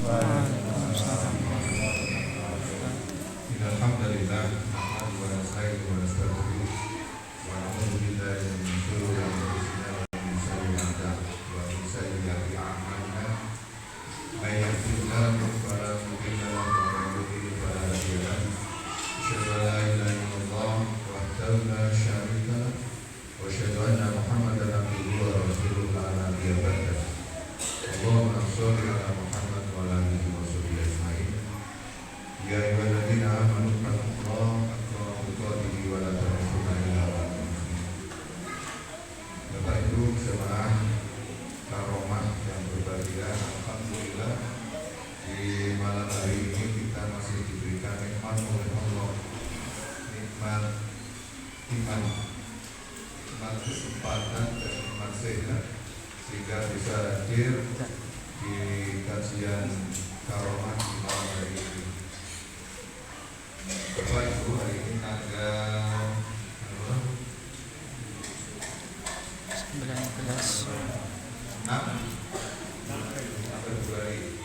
Waalaikumsalam. Alhamdulillah, nahmaduhu wa nasta'inuhu wa nastaghfiruh wa na'udzu billahi min shururi anfusina wa min sayyiati a'malina. May yahdihillahu fala mudilla lahu wa may yudlil fala hadiya lahu. Asyhadu an la ilaha illallah wahdahu la syarika lahu wa asyhadu anna Muhammadan abduhu wa rasuluhu la nabiyya ba'dahu. Allahumma shalli ala Muhammad wa ala alihi wa sahbihi ajma'in. Ya ayyuhalladzina amanu taqullaha haqqa tuqatih wa la tamutunna illa wa antum muslimun. Bapak Ibu jemaah karomah yang berbahagia, alhamdulillah di malam hari ini kita masih diberikan nikmat oleh Allah, nikmat iman, nikmat kesempatan dan nikmat sehat sehingga bisa hadir di kajian karomah di malam hari ini. Bapak Ibu, hari ini tanggal 19. 6 Februari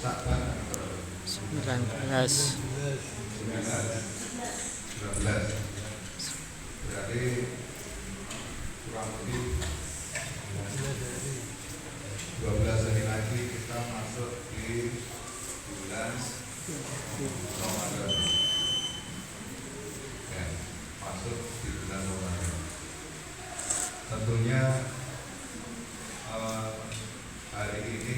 Sa'ban 19. 19 berarti kurang lebih 12 hari lagi kita masuk di bulan Ramadan. Ya, masuk di bulan Ramadan. Tentunya hari ini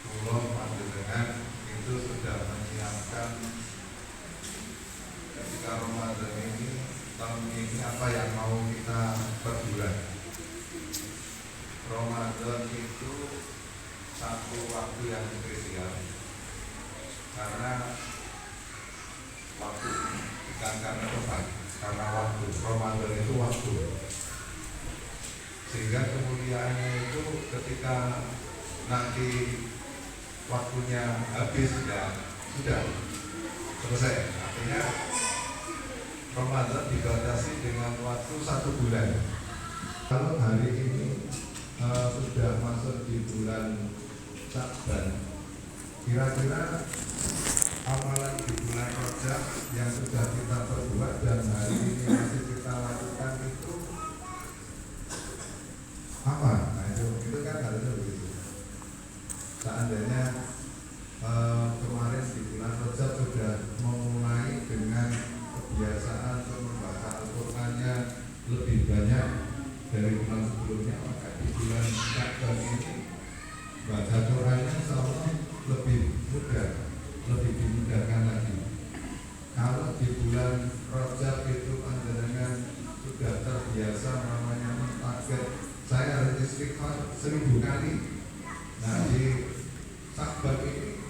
Pulau Panjenengan itu sudah menyiapkan ketika Ramadan ini, tahun ini apa yang mau kita perbulan. Ramadan itu satu waktu yang spesial karena waktu, bukan karena tempat, karena waktu. Ramadan itu waktu, sehingga kemuliaannya itu ketika nanti waktunya habis ya sudah selesai. Artinya Ramadan dibatasi dengan waktu 1 bulan. Kalau hari ini sudah masuk di bulan Sa'ban, kira-kira amalan di bulan Rajab yang sudah kita perbuat dan hari ini masih kita lakukan itu apa? Nah itu kan harusnya begitu. Seandainya kemarin di bulan Rajab sudah memulai dengan kebiasaan untuk membaca Al-Qur'annya lebih banyak dari bulan sebelumnya, maka di bulan Sa'ban ini baca Qur'annya insya lebih mudah, lebih dimudahkan lagi. Kalau di bulan Rajab itu panjenengan sudah terbiasa namanya mentarget saya harus istighfar 1000 kali. Nah di Sa'ban ini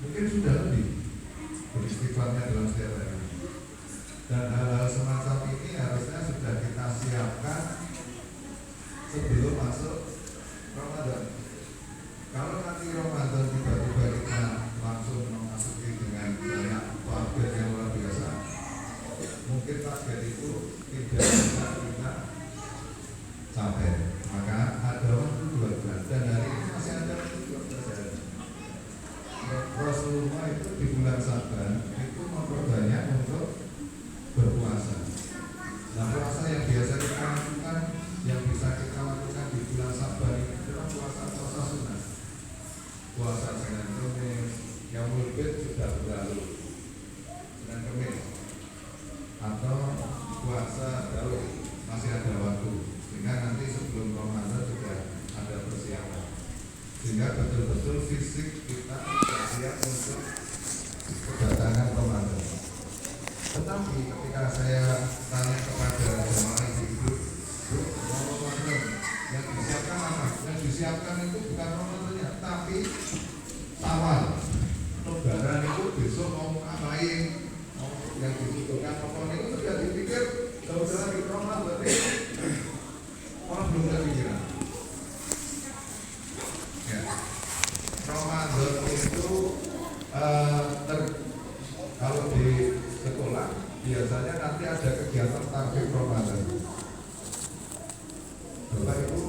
mungkin sudah lebih beristighfarnya dalam setiap hari. Dan hal-hal semacam ini harusnya sudah kita siapkan sebelum masuk Ramadan. Kalau nanti Ramadan tiba-tiba kita langsung memasuki dengan banyak target yang luar biasa, mungkin target itu tidak bisa kita capai. Maka ada waktu 2 bulan dan hari ini masih ada waktu 12 hari. Rasulullah itu di bulan Sa'ban itu memperbanyak untuk berpuasa. Nah puasa yang biasa kita lakukan, yang bisa kita lakukan di bulan Sa'ban ini adalah puasa sunnah. Puasa Senin Kemis, yang mungkin sudah berlalu, Senin Kemis, atau puasa Daud masih ada waktu, sehingga nanti sebelum Ramadan sudah ada persiapan, sehingga betul-betul fisik kita sudah siap untuk kedatangan Ramadan. Tetapi ketika saya tanya kepada jemaah ibu-ibu, mau Ramadan yang disiapkan apa? Yang disiapkan itu bukan Ramadannya, tapi Syawal. Lebaran itu besok mau ngapain? Yang dibutuhkan pokoknya itu sudah dipikir jauh-jauh di Ramadan. Orang belum kepikiran. Ya. Ramadan itu kalau di sekolah biasanya nanti ada kegiatan target Ramadan. Bapak Ibu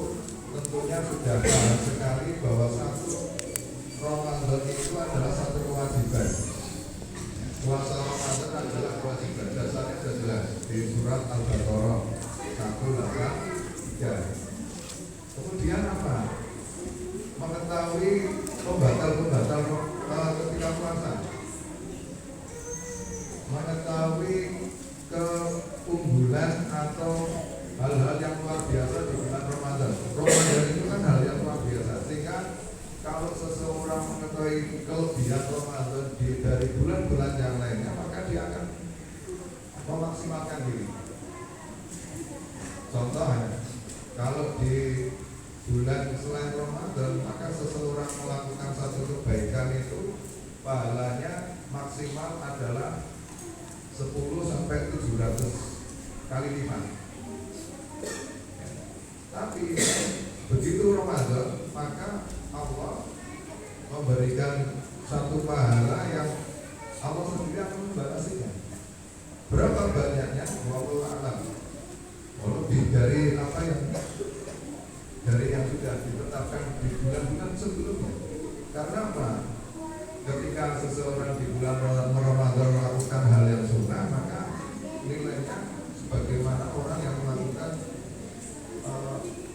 tentunya sudah tahu jelas sekali bahwa satu Ramadan itu adalah satu kewajiban. Puasa Ramadan adalah kewajiban. Dasarnya sudah jelas di surat Al-Baqarah 183. Kemudian apa? Mengetahui pembatal-pembatal ketika puasa, mengetahui keunggulan atau hal-hal yang luar biasa di bulan Ramadan. Ramadan itu kan hal yang luar biasa, sehingga kalau seseorang mengetahui kelebihan Ramadan dari bulan-bulan yang lainnya, maka dia akan memaksimalkan diri. Contohnya, kalau di bulan selain Ramadan, maka seseorang melakukan satu kebaikan itu pahalanya maksimal adalah 10 sampai 700 kali lipat. Tapi begitu Ramadan, maka Allah memberikan satu pahala yang Allah sendiri akan membalasinya. Berapa banyaknya? Wallahu a'lam. Lebih dari apa yang sudah ditetapkan di bulan-bulan sebelumnya. Karena apa? Ketika seseorang di bulan Ramadan melakukan hal yang sunnah, maka nilainya sebagaimana orang yang melakukan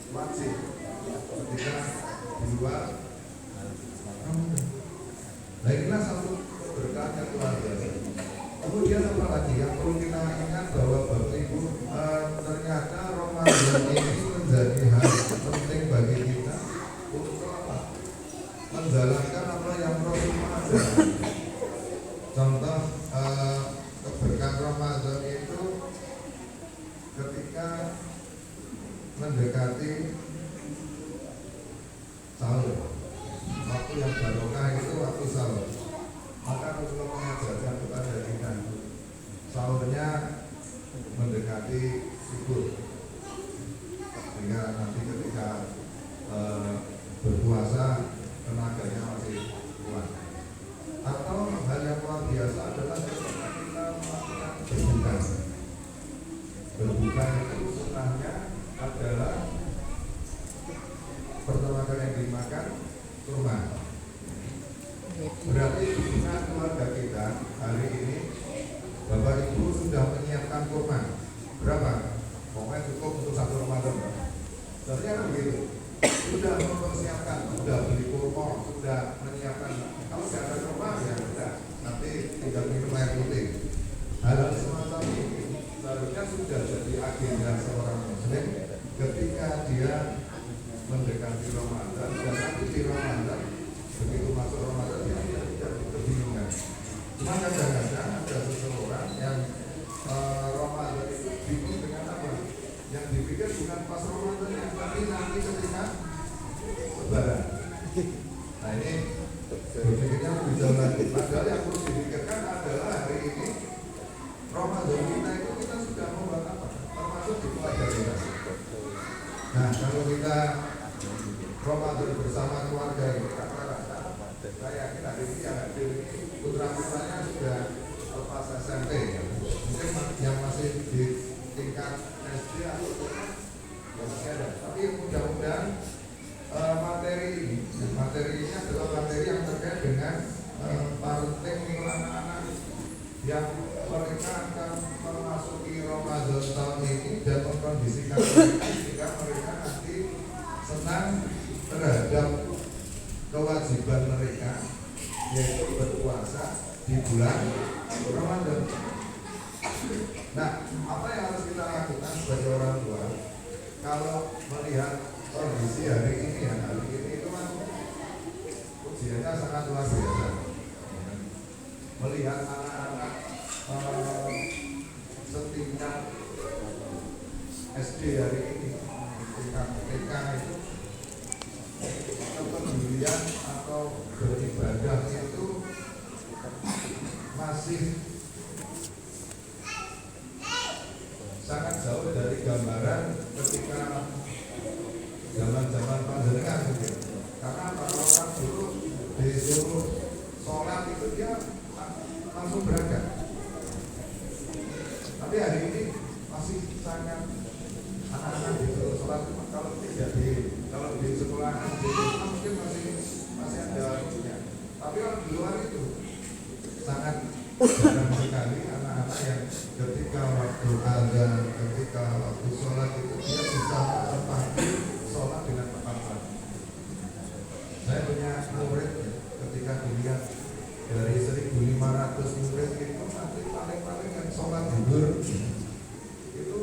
wajib ketika di luar Ramadan. Nah, inilah satu keberkahan yang luar biasa. Kemudian apa lagi yang perlu kita ingat bahwa Bapak Ibu, ternyata Ramadan ini menjadi hal penting bagi kita untuk apa? Menjalankan apa yang Rasulullah ajarkan. Contoh keberkahan Ramadan itu ketika mendekati sahur, waktu yang barokah itu waktu sahur. Maka Rasulullah mengajarkan kepada kita sahurnya mendekati subuh, sehingga nanti ketika berpuasa tenaganya masih kuat. Atau hal yang luar biasa adalah ketika kita melakukan berbuka. Berbuka itu sunnahnya adalah pertama kali yang dimakan kurma. Berarti di tengah keluarga kita hari ini Bapak Ibu sudah menyiapkan kurma. Berapa? Pokoknya cukup untuk satu Ramadan. Ternyata begitu. Sudah mempersiapkan, sudah beli kurma, sudah menyiapkan. Kalau tidak ada kurma ya sudah, nanti tinggal minum air putih. Hal semacam ini seharusnya sudah jadi agenda seorang Muslim ketika dia mendekati Ramadan, dan nanti di Ramadan, begitu masuk Ramadan dia tidak kebingungan. Cuma kadang-kadang ada seseorang yang Ramadan itu bingung dengan apa? Yang dipikir bukan pas Ramadan, tapi nanti ketika Lebaran. Nah, ini berpikirnya lebih jauh lagi. Padahal yang perlu dipikirkan adalah hari ini Ramadan kita itu kita sudah membuat apa? Termasuk di keluarga kita. Nah, kalau kita Ramadan bersama keluarga ini, rata-rata saya yakin hari ini yang hadir ini putra-putranya sudah lepas SMP, ya. Mungkin yang masih di tingkat SD atau ya masih ada. Tapi mudah-mudahan materi ini adalah materi yang terkait dengan parenting anak-anak yang mereka akan memasuki Ramadan tahun ini dan mengkondisikan mereka sehingga mereka nanti senang terhadap kewajiban mereka, yaitu berpuasa di bulan Ramadan. Nah, apa yang harus kita lakukan sebagai orang tua kalau melihat kondisi hari ini itu kan ujiannya sangat luar biasa. Melihat anak-anak setingkat SD hari ini, tingkat TK itu kepedulian atau beribadah itu masih sangat jauh dari gambaran ketika zaman-zaman panjenengan gitu. Karena orang dulu disuruh sholat itu dia langsung berangkat. Tapi hari ini masih sangat anak-anak disuruh sholat kalau di sekolah Tapi kalau di luar itu sangat jarang sekali anak-anak yang ketika waktu azan, ketika waktu sholat itu dia bisa menepati sholat dengan tepat waktu. Saya punya murid ketika dilihat dari 1.500 murid itu nanti paling-paling yang sholat zuhur itu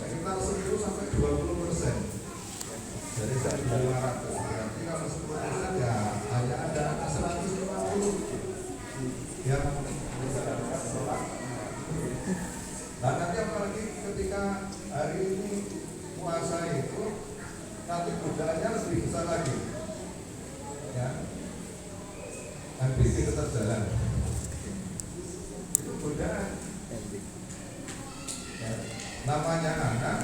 sekitar 10 sampai 20%. Dari 1.500 berarti kalau 10% ya hanya ada 150 yang menjalankan sholat. Nah nanti apalagi ketika hari ini puasa itu nanti godaannya lebih besar lagi, ya. MBT tetap jalan, itu godaan. Ya. Namanya anak,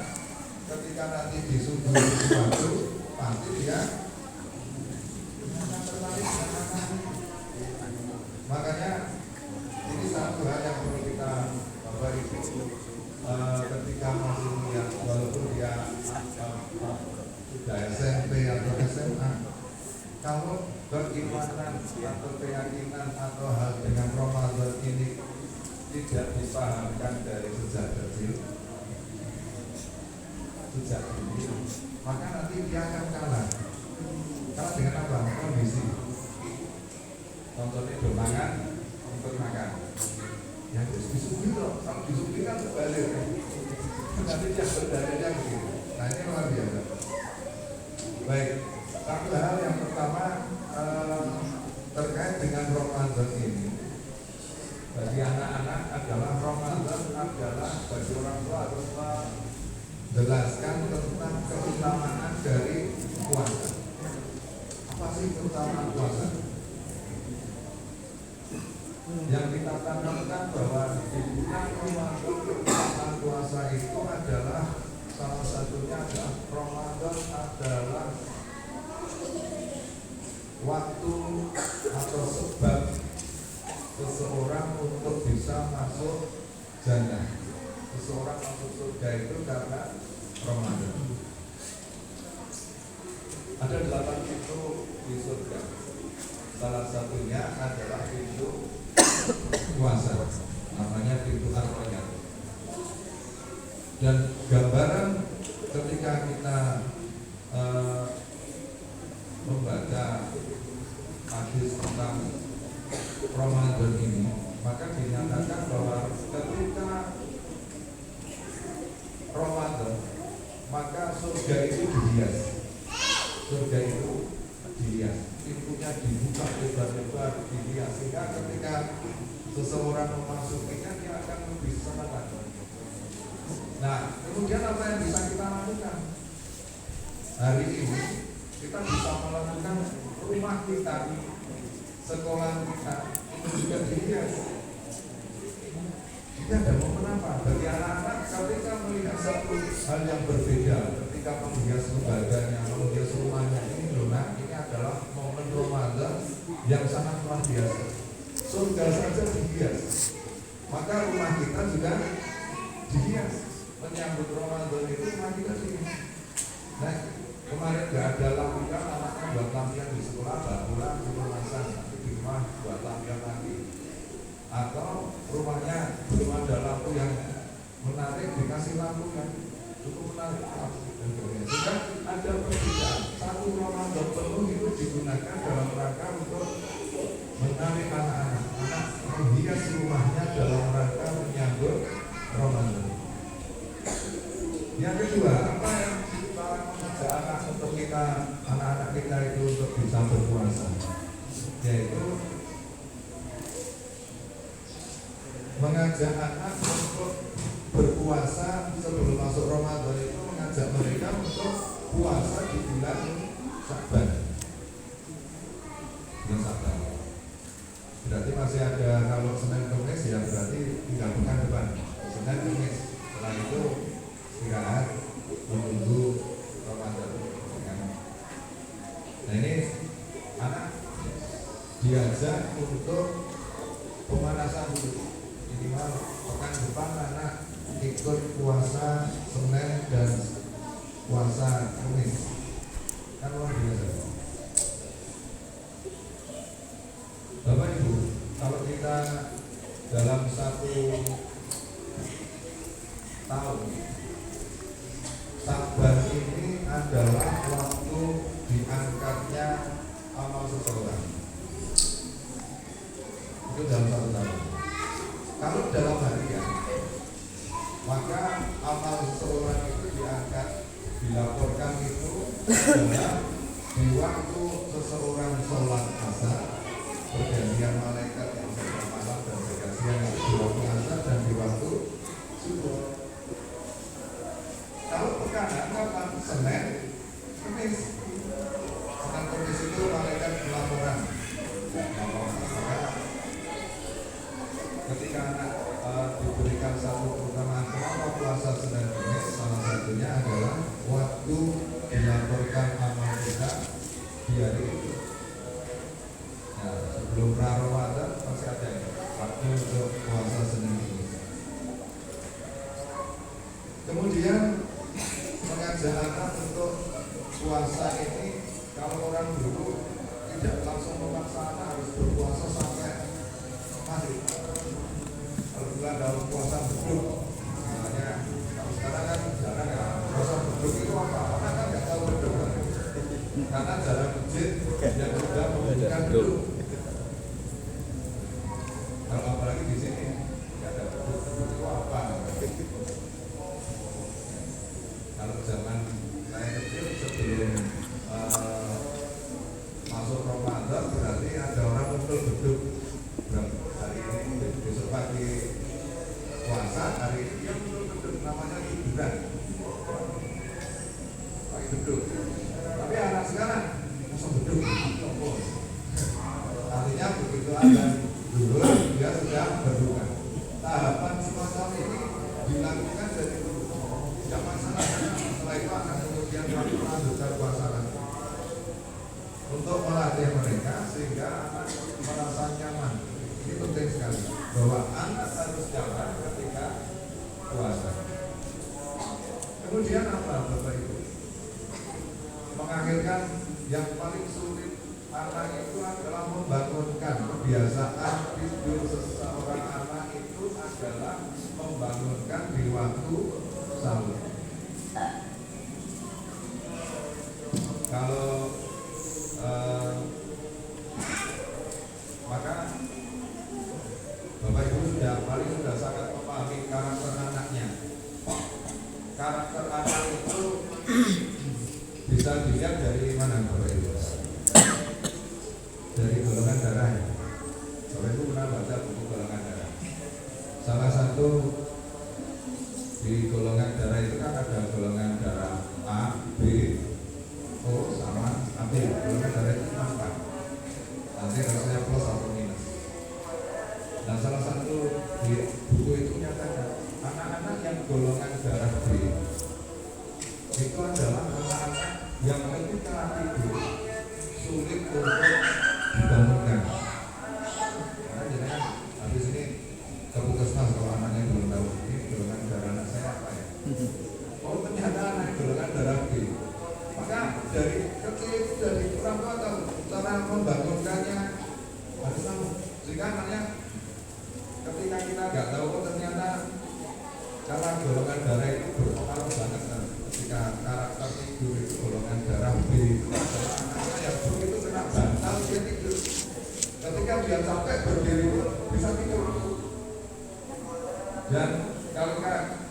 ketika nanti disuguhi sesuatu, pasti dia akan tertarik dengan makanan. Makanya ini satu hal yang perlu kita Bapak Ibu ketika masih melihat walaupun dia sudah SMP atau SMA, kalau berimanan atau keyakinan atau hal dengan Ramadan ini tidak dipahamkan dari sejak kecil, sejak dini, maka nanti dia akan kalah. Kalah dengan apa? Kondisi. Contohnya bermakan untuk makan. Yang itu disuguhi loh, kalau disuguhi kan sebalik. Nanti dia berdalilnya begitu. Nah ini luar biasa. Baik, satu hal yang pertama terkait dengan Ramadan ini. Bagi anak-anak adalah Ramadan adalah bagi orang tua harus menjelaskan tentang keutamaan dari puasa. Apa sih keutamaan puasa? Yang kita tanamkan bahwa di bulan Ramadan keutamaan puasa itu adalah salah satunya adalah Ramadan adalah waktu atau sebab seseorang untuk bisa masuk jannah. Seseorang masuk surga itu karena Ramadan. Ada 8 pintu di surga. Salah satunya adalah pintu puasa, namanya pintu Ar-Rayyan. Dan gambaran ketika kita membaca hadis tentang Ramadan ini, maka dinyatakan bahwa ketika Ramadan maka surga itu dihias. Surga itu dihias, pintunya dibuka lebar-lebar, dihias, sehingga ketika seseorang memasukinya dia akan lebih senang lagi. Nah, kemudian apa yang bisa kita lakukan? Hari ini kita bisa melakukan rumah kita, sekolah kita itu juga dihias. Ini ada momen apa? Bagi anak-anak ketika melihat satu hal yang berbeda, ketika menghias lembaganya, menghias rumahnya, ini loh nak, ini adalah momen Ramadan yang sangat luar biasa. Surga saja dihias, maka rumah kita juga dihias. Menyambut Ramadan itu rumah kita dihias. Nah, kemarin gak ada lampion, anaknya buat lampion di sekolah, pulang rumah masak, nanti di rumah buat lampion lagi. Atau rumahnya belum ada lampu yang menarik, dikasih lampu yang cukup menarik. Sudah ada perbedaan. Satu Ramadan penuh itu digunakan dalam rangka untuk menarik anak-anak, anak menghias rumahnya dalam rangka menyambut Ramadan. Yang kedua, apa yang kita mengajak anak untuk kita, anak-anak kita itu untuk bisa berpuasa, yaitu mengajak anak untuk berpuasa sebelum masuk Ramadan, itu mengajak mereka untuk puasa di bulan Sya'ban. Bulan Sya'ban berarti masih ada, kalau Senin Kamis ya berarti tinggal pekan depan, Senin Kamis. Setelah itu istirahat menunggu Ramadan. Nah ini anak diajak untuk pemanasan dulu. Minimal pekan depan anak ikut puasa Senin dan puasa Kamis, kan luar biasa. kita dalam 1 tahun, Saban ini adalah waktu diangkatnya amal seseorang. Itu dalam 1 tahun. Kalau dalam harian, maka amal seseorang itu diangkat, dilaporkan itu adalah di waktu seseorang sholat asar, pergantian malaikat yang jaga malam dan jaga siang itu di waktu asar dan di waktu subuh. Kalau pekan kapan? Senin, Kamis. Senin Kamis itu malaikat pelaporan. Maka ketika anak diberikan satu keutamaan kenapa puasa Senin Kamis, salah satunya adalah waktu dilaporkan amal kita di hari itu. Nah, sebelum Ramadan masih ada waktu untuk puasa Senin Kamis. Kemudian mengajak anak untuk puasa ini, kalau orang dulu tidak langsung memaksa anak harus berpuasa sampai maghrib. Kalau dulu ada puasa beduk, misalnya, kalau sekarang kan jarang ya. Puasa beduk itu apa? Orang kan nggak tahu beduk kan? Karena jarang masjid yang sudah memberikan beduk. Kalau apalagi di sini nggak ada beduk, beduk itu apa? Kalau zaman saya kecil sebelum masuk Ramadan berarti ada orang muncul beduk hari ini besok pagi puasa, hari ini dia muncul beduk namanya hiburan pakai beduk. Tapi anak sekarang masuk beduk artinya begitu ada dulu dia sudah berbuka. Tahapan semacam ini dilakukan dari dulu, tidak masalah. Setelah itu akan kemudian melanjutkan puasa lagi untuk melatih mereka sehingga anak merasa nyaman. Ini penting sekali bahwa anak harus nyaman ketika puasa. Kemudian apa Bapak Ibu? Mengakhirkan yang paling sulit anak itu adalah membangunkan kebiasaan tidur seseorang anak itu adalah membangunkan di waktu sahur. Kalau maka Bapak Ibu sudah sangat memahami karakter anaknya. Karakter anak itu bisa dilihat dari mana Bapak Ibu? Dari golongan darahnya. Bapak Ibu pernah baca buku golongan darah? Salah satu di golongan darah itu kan ada golongan darah A, B, O sama AB. Golongan darah itu cuma 4. Nanti rasanya plus atau minus. Nah, salah satu di buku itu nyatakan anak-anak yang golongan darah B itu adalah anak-anak yang ketika tidur sulit untuk dibangunkan. Karena jangan habis ini ke puskesmas kalau anaknya belum tahu ini golongan darah anak saya apa ya. Oh ternyata anak golongan darah B. Maka dari kecil itu dari orang tua tahu cara membangunkannya harus tahu. Sehingga anaknya ketika kita nggak tahu oh ternyata cara golongan darah itu berpengaruh banget kan. Ketika karakter tidur itu golongan darah B itu adalah anaknya yang begitu kena bantal dia tidur. Ketika dia capek berdiri bisa tidur. Dan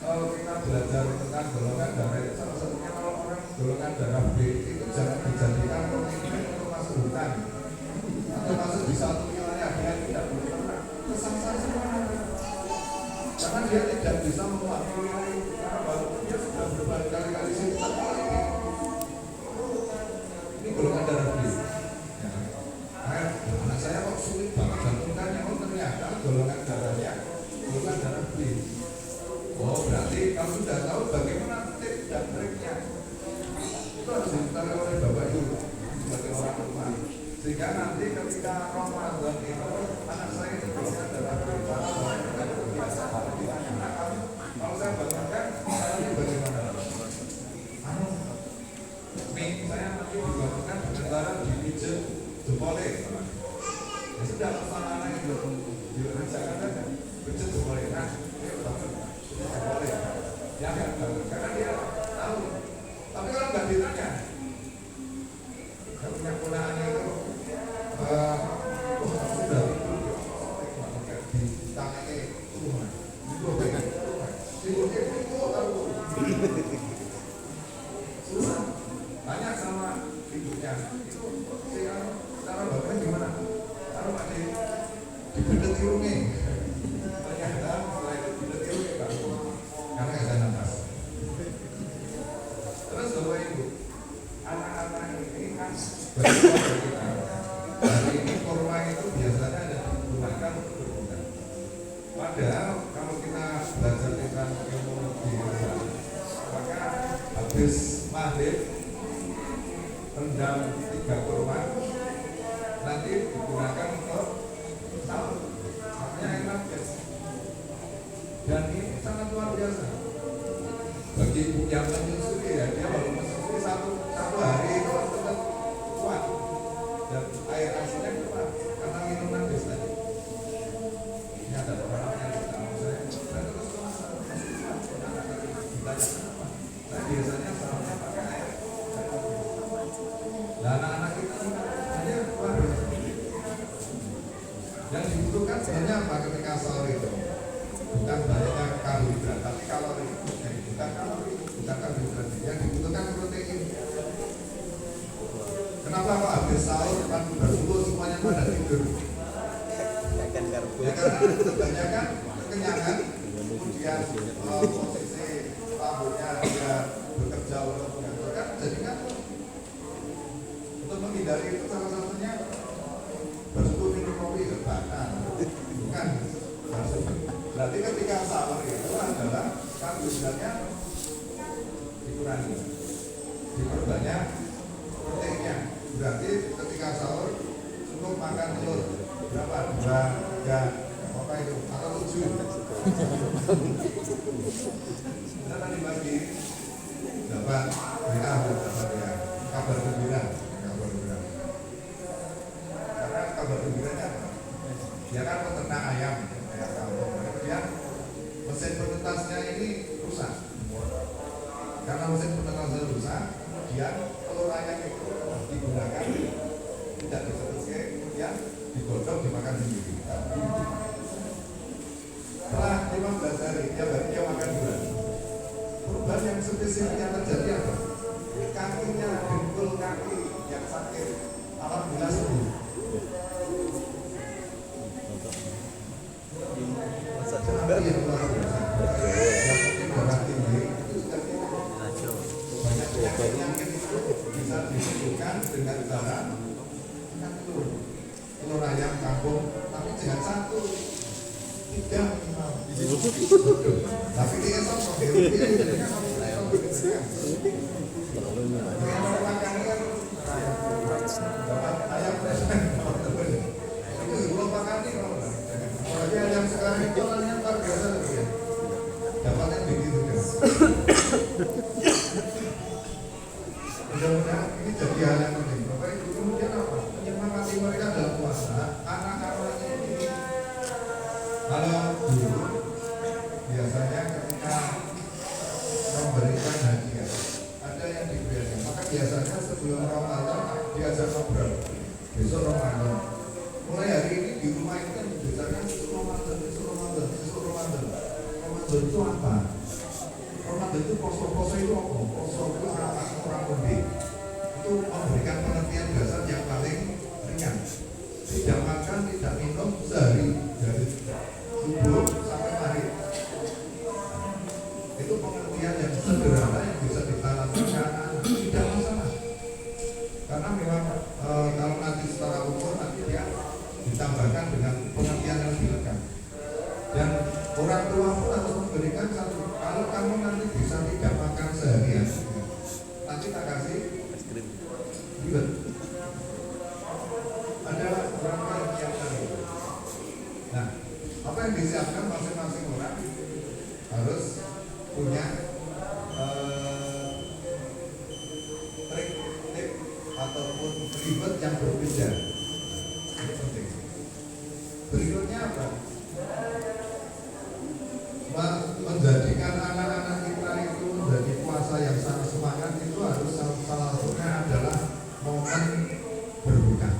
kalau kita belajar tentang golongan darah itu salah satunya kalau orang golongan darah B itu jangan dijadikan pemimpin untuk masuk hutan atau masuk di satu wilayah dia tidak boleh pernah kesasar semua karena dia tidak bisa mewakili karena walaupun dia sudah berkali-kali sini ini golongan darah B ya. Anak saya kok sulit banget jantungkannya oh ternyata golongan darahnya golongan darah B. Oh berarti kamu sudah tahu bagaimana tips dan triknya itu harus diketahui oleh Bapak Ibu sebagai orang tua sehingga nanti ketika Ramadan itu anak saya itu golongan darah B kebiasaan ditanya anak kamu kalau saya bangunkan caranya bagaimana? Saya nanti dibangunkan dengan cara dipijat jempolnya ya sudah pesan anak itu Jangan saja becet boleh kan? Boleh. Jangan karena dia tahu. Tapi kalau nggak ditanya, kalau punya keponakannya itu, sudah ditanya rumah, itu baik. Itu tahu. Susah. Tanya sama ibunya. Itu cara bapaknya gimana? Taruh Pak di bedet irungnya. Ternyata setelah itu bedet irungnya Pak. Karena nggak ada nafas. Terus Bapak Ibu, anak-anak ini kan hari ini kurma itu biasanya ada digunakan untuk berbuka. Padahal kalau kita belajar tentang ilmu biasa, maka habis maghrib rendam 3 kurma nanti digunakan untuk sahur. Makanya enak guys. Dan ini sangat luar biasa bagi ibu yang menyusui ya, dia baru menyusui satu hari itu tetap kuat dan air asinya kuat karena minuman bis tadi. Ini ada orang yang tahu saya terus saya biasanya sahurnya pakai air. Nah, anak-anak kita hanya luar biasa. Yang dibutuhkan sebenarnya apa ketika sahur itu? Bukan banyaknya karbohidrat, tapi kalori. Bukan kalori, bukan karbohidrat. Yang dibutuhkan protein. Kenapa kok habis sahur depan bersubuh semuanya pada tidur? Ya karena kebanyakan kekenyangan, kemudian posisi rambutnya dia bekerja untuk menghasilkan, jadi kan untuk menghindari itu salah satunya bersubuh minum kopi bahkan bukan. Berarti ketika sahur itu adalah karbohidratnya dikurangi, diperbanyak proteinnya. Berarti ketika sahur cukup makan telur berapa? 2, 3, apa itu? Atau 7. Kita tadi pagi dapat WA, dapat ya kabar gembira. Karena kabar gembiranya apa? Dia kan peternak ayam. Kemudian mesin penetasnya ini rusak. Karena mesin penetasnya rusak, kemudian telur ayam itu digunakan tidak disetrika, kemudian digodok dimakan sendiri. Setelah 15 hari dia makan bulan. Perubahan yang spesifik yang terjadi apa? Kakinya, dengkul kaki yang sakit, alhamdulillah sembuh. Tapi yang luar biasa, yang mungkin darah tinggi itu sudah banyak penyakit itu bisa disembuhkan dengan cara makan telur ayam kampung, tapi jangan 1, 3 minimal. Tapi dia sosok dia kan makannya dapat ayam itu belum makan nih kalau apalagi ayam sekarang itu orangnya luar biasa ya. Dapatnya begitu kan. Mudah-mudahan ini jadi hal yang penting. Bapak Ibu kemudian apa? Menyemangati mereka dalam puasa. Anak-anaknya ini kalau dulu biasanya ketika memberikan hadiah ada yang diberikan, maka biasanya sebelum Ramadan diajak ngobrol. Besok Ramadan. Mulai hari ini di rumah itu kan biasanya Ramadan. Ramadan itu apa? Ramadan itu poso itu apa? Poso itu orang mudik. Itu memberikan pengertian dasar yang paling ringan. Tidak makan, tidak minum sehari dari subuh sampai maghrib. Itu pengertian yang sederhana yang bisa ditanamkan anak-anak, tidak masalah. Karena memang kalau nanti setelah umur nanti dia ditambahkan dengan pengertian yang lebih lengkap. Dan orang tua pun harus memberikan satu. Kalau kamu nanti bisa tidak makan seharian, nanti tak kasih bulat. Ada beberapa yang tadi. Nah, apa yang disiapkan masing-masing orang harus punya trik ataupun ribet yang berbeda. Ini penting. Berikutnya apa? Menjadikan anak-anak kita itu menjadi puasa yang sangat semangat itu harus salah satunya adalah momen berbuka.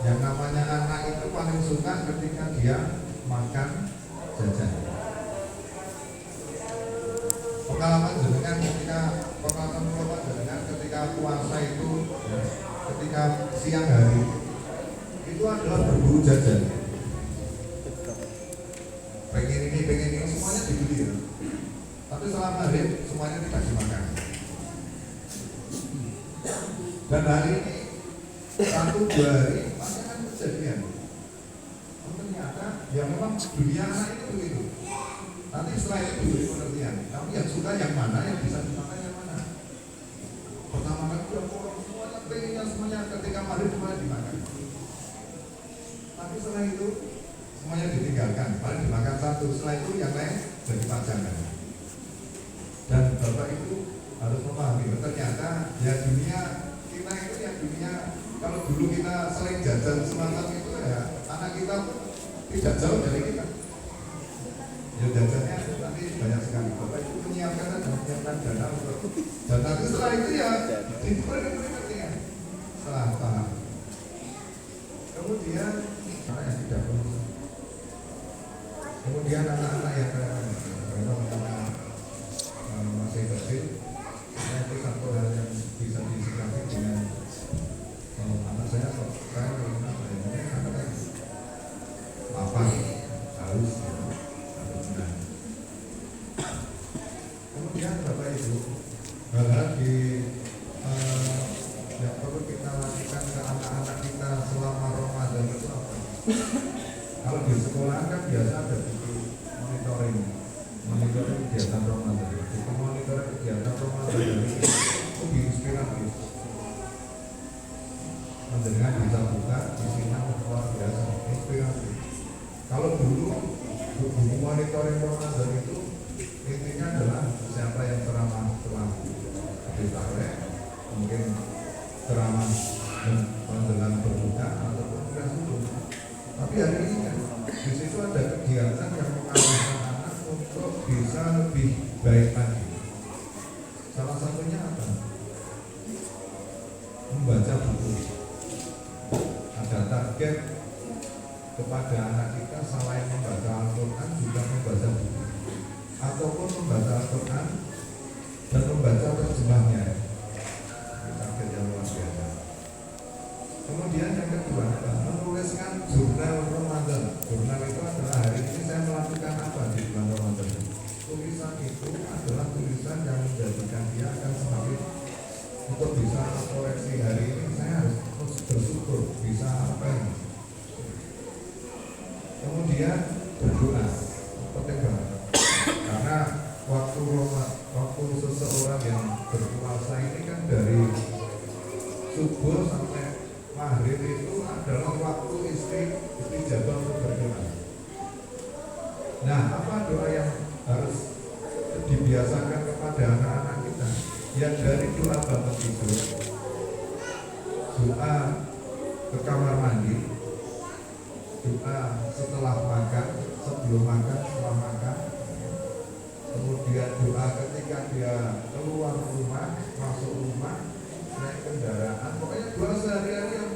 Yang namanya anak itu paling suka ketika dia makan jajan. Pengalaman jenengan ketika puasa itu, ya, ketika siang hari itu adalah berburu jajan. Pengen ini semuanya dibeli, ya. Tapi selama hari semuanya tidak dimakan. Dan hari ini 1-2 hari masih akan kejadian. Ternyata ya memang dunia anak itu begitu. Nanti setelah itu diberi pengertian. Tapi yang suka yang mana, yang bisa dimakan yang mana. Pertama kali orang semuanya pengennya semuanya ketika maghrib semuanya dimakan. Tapi setelah itu semuanya ditinggalkan, paling dimakan satu. Setelah itu yang lain jadi pajangan. Dan Bapak itu harus memahami, ternyata ya dunia kita itu ya dunia. Kalau dulu kita sering jajan semacam itu ya anak kita pun tidak jauh dari kita. Ya jajannya nanti banyak sekali. Bapak itu menyiapkan dana untuk dan nanti setelah itu ya diberi pengertian. Setelah paham. Kemudian anak yang tidak perlu. Kemudian anak-anak yang masih kecil, itu satu hal yang bisa disikapi dengan anak saya kok saya apa harus benar. Kemudian Bapak Ibu, hal-hal yang perlu kita lakukan ke anak-anak kita selama Ramadan itu apa? Kalau di sekolah kan biasa ada buku monitoring kegiatan Ramadan. Buku monitoring kegiatan Ramadan itu lebih inspiratif. Mendengar bisa buka isinya luar biasa inspiratif. Kalau dulu buku monitoring Ramadan itu intinya adalah siapa yang ceramah telah ditarik, mungkin ceramah menjelang berbuka ataupun tidak subuh. Tapi hari ini kan di situ ada kegiatan yang mengarahkan anak untuk bisa lebih baik lagi. Salah satunya apa? Membaca buku. Ada target kepada anak kita selain membaca Al-Quran juga membaca buku, ataupun membaca Al-Quran dan membaca terjemahnya. Target yang luar biasa. Kemudian yang kedua, menuliskan jurnal Ramadan. Jurnal itu adalah hari ini saya melakukan apa di bulan Ramadan. Tulisan itu adalah tulisan yang menjadikan dia akan semakin untuk bisa koreksi hari ini saya harus bersyukur bisa apa ini. Kemudian berdoa, penting banget. Karena waktu seseorang yang berpuasa ini kan dari subuh sampai maghrib itu adalah waktu istijabah untuk berdoa. Nah, apa doa yang harus dibiasakan kepada anak-anak kita? Ya dari doa bangun tidur, doa ke kamar mandi, doa setelah makan, sebelum makan, setelah makan, kemudian doa ketika dia keluar rumah, masuk rumah, naik kendaraan. Pokoknya doa sehari-hari yang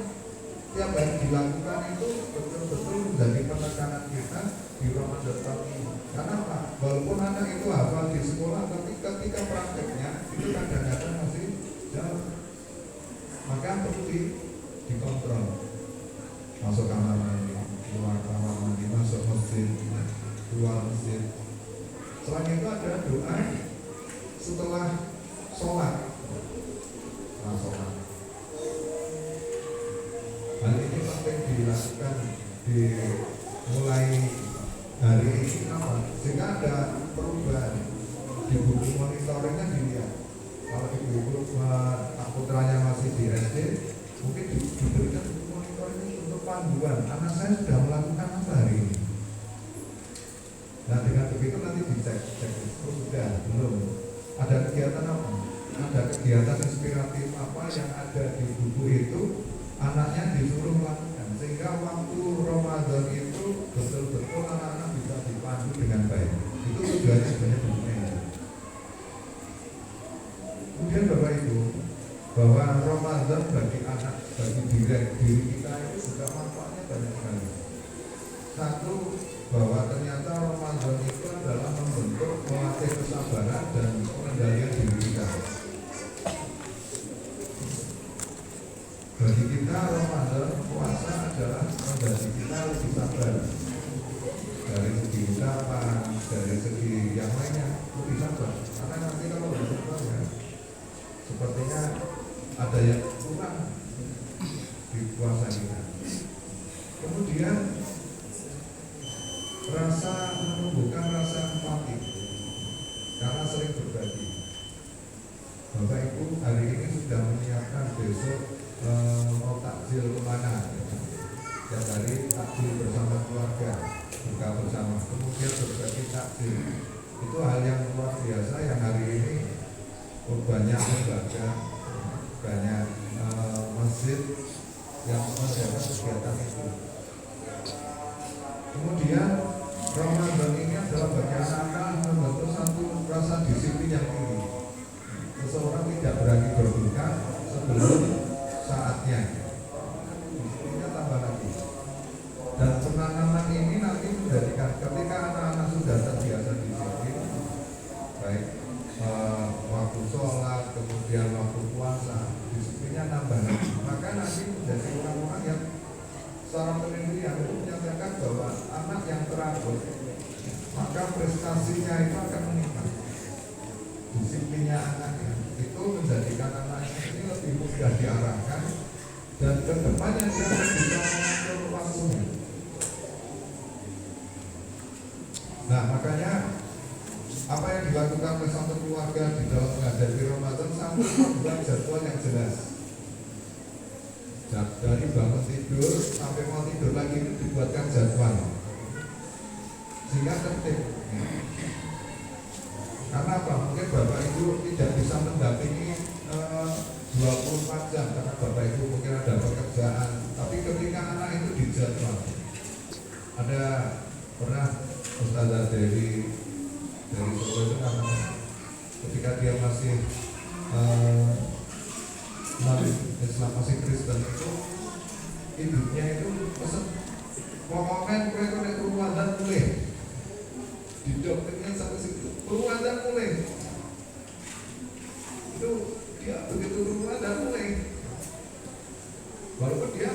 tiap hari dilakukan itu betul-betul menjadi penekanan kita di Ramadan tahun ini. Karena apa? Walaupun anak itu hafal di sekolah, tapi ketika prakteknya itu kadang-kadang masih jauh. Maka perlu dikontrol. Masuk kamar mandi, keluar kamar mandi, masuk masjid, keluar masjid. Selain itu ada doa setelah sholat. Sholat. Hal ini penting dilakukan di mulai hari ini apa? Sehingga ada perubahan di buku monitoringnya dilihat. Kalau ibu-ibu putranya masih di SD, mungkin diberikan buku monitoring untuk panduan. Anak saya sudah melakukan apa hari ini? Nah dengan begitu nanti dicek, oh sudah belum. Ada kegiatan apa? Ada kegiatan inspiratif apa yang ada di buku itu, anaknya disuruh melakukan. Sehingga waktu Ramadan itu bahwa Ramadan bagi anak, bagi diri kita itu juga manfaatnya banyak sekali. Satu, bahwa ternyata Ramadan itu adalah membentuk, melatih kesabaran dan pengendalian diri kita. Bagi kita Ramadan, puasa adalah menjadi kita lebih sabar dari segi ucapan, dari segi yang lainnya lebih sabar. Karena nanti kalau tidak sabar ya, sepertinya ada yang kurang di puasa kita. Kemudian menumbuhkan rasa empati karena sering berbagi. Bapak Ibu hari ini sudah menyiapkan besok mau takjil kemana? Setiap hari takjil bersama keluarga, buka bersama, kemudian berbagi takjil. Itu hal yang luar biasa yang hari ini banyak lembaga, banyak masjid yang mengadakan kegiatan itu. Kemudian Ramadan ini adalah bagi anak-anak membentuk satu rasa disiplin yang tinggi. Seseorang tidak berani berbuka sebelum saatnya. Disiplinnya tambah lagi. Dan penanaman ini nanti menjadikan ketika anak-anak sudah terbiasa disiplin, baik waktu sholat, kemudian waktu puasa, disiplinnya nambah lagi. Maka nanti menjadi orang-orang yang secara penelitian itu menyatakan bahwa anak yang teratur, maka prestasinya itu akan meningkat. Disiplinnya anaknya itu menjadikan anaknya ini lebih mudah diarahkan dan kedepannya dia bisa mengatur waktunya. Nah, makanya apa yang dilakukan oleh satu keluarga di dalam menghadapi Ramadan sampai membuat jadwal yang jelas. Dari bangun tidur sampai mau tidur lagi itu dibuatkan jadwal sehingga tertib. Karena apa? Mungkin Bapak Ibu tidak bisa mendampingi 24 jam karena Bapak Ibu mungkin ada pekerjaan. Tapi ketika anak itu dijadwal, ada pernah Ustazah dari Solo itu namanya, ketika dia masih Islam masih Kristen itu hidupnya itu pesen pokoknya kue Ramadan mulai didoktrinnya sampai situ Ramadan mulai itu dia begitu Ramadan mulai walaupun dia